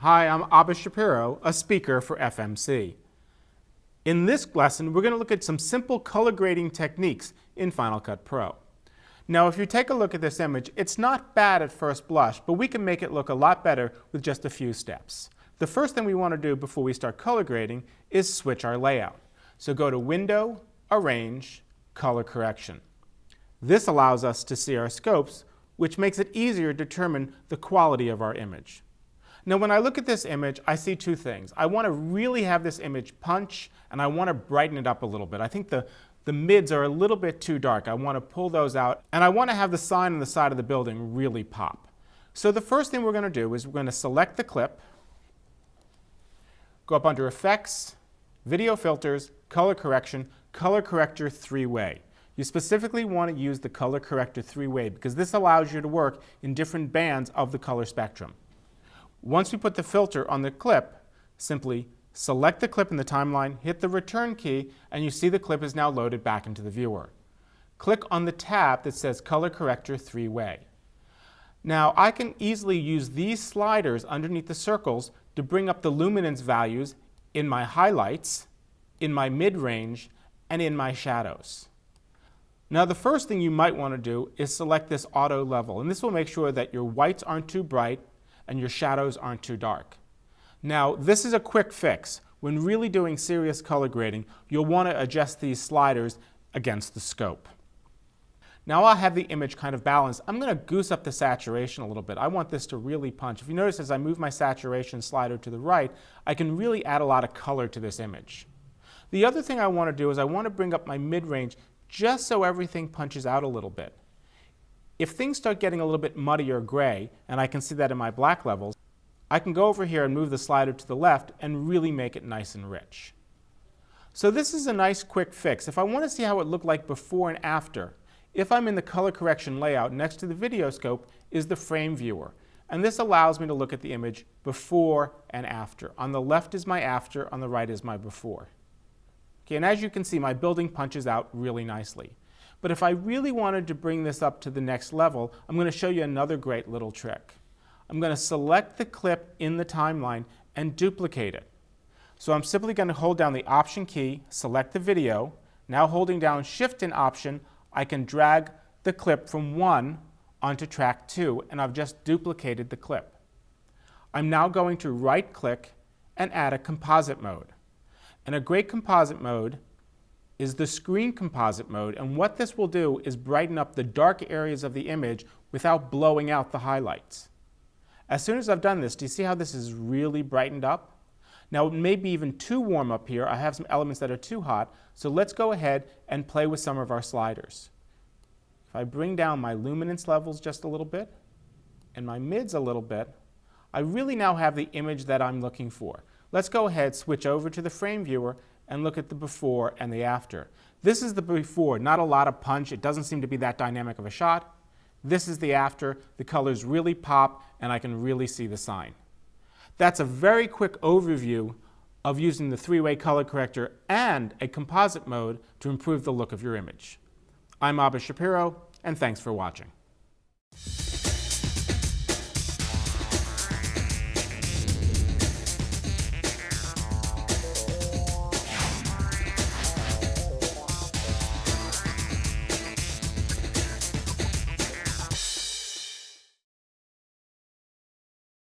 Hi, I'm Abba Shapiro, a speaker for FMC. In this lesson, we're going to look at some simple color grading techniques in Final Cut Pro. Now, if you take a look at this image, it's not bad at first blush, but we can make it look a lot better with just a few steps. The first thing we want to do before we start color grading is switch our layout. So go to Window, Arrange, Color Correction. This allows us to see our scopes, which makes it easier to determine the quality of our image. Now, when I look at this image, I see two things. I want to really have this image punch, and I want to brighten it up a little bit. I think the mids are a little bit too dark. I want to pull those out, and I want to have the sign on the side of the building really pop. So the first thing we're going to do is we're going to select the clip, go up under Effects, Video Filters, Color Correction, Color Corrector 3-Way. You specifically want to use the Color Corrector 3-Way because this allows you to work in different bands of the color spectrum. Once we put the filter on the clip, simply select the clip in the timeline, hit the return key, and you see the clip is now loaded back into the viewer. Click on the tab that says Color Corrector 3-Way. Now, I can easily use these sliders underneath the circles to bring up the luminance values in my highlights, in my mid-range, and in my shadows. Now, the first thing you might want to do is select this auto level, and this will make sure that your whites aren't too bright and your shadows aren't too dark. Now, this is a quick fix. When really doing serious color grading, you'll want to adjust these sliders against the scope. Now I'll have the image kind of balanced. I'm going to goose up the saturation a little bit. I want this to really punch. If you notice, as I move my saturation slider to the right, I can really add a lot of color to this image. The other thing I want to do is I want to bring up my mid-range just so everything punches out a little bit. If things start getting a little bit muddy or gray, and I can see that in my black levels, I can go over here and move the slider to the left and really make it nice and rich. So this is a nice quick fix. If I want to see how it looked like before and after, if I'm in the color correction layout, next to the video scope is the frame viewer. And this allows me to look at the image before and after. On the left is my after, on the right is my before. Okay, and as you can see, my building punches out really nicely. But if I really wanted to bring this up to the next level, I'm going to show you another great little trick. I'm going to select the clip in the timeline and duplicate it. So I'm simply going to hold down the Option key, select the video. Now holding down Shift and Option, I can drag the clip from 1 onto track 2, and I've just duplicated the clip. I'm now going to right-click and add a composite mode. And a great composite mode is the screen composite mode, and what this will do is brighten up the dark areas of the image without blowing out the highlights. As soon as I've done this, do you see how this is really brightened up? Now, it may be even too warm up here. I have some elements that are too hot, so let's go ahead and play with some of our sliders. If I bring down my luminance levels just a little bit and my mids a little bit, I really now have the image that I'm looking for. Let's go ahead, switch over to the frame viewer, and look at the before and the after. This is the before, not a lot of punch. It doesn't seem to be that dynamic of a shot. This is the after. The colors really pop, and I can really see the sign. That's a very quick overview of using the 3-way color corrector and a composite mode to improve the look of your image. I'm Abba Shapiro, and thanks for watching.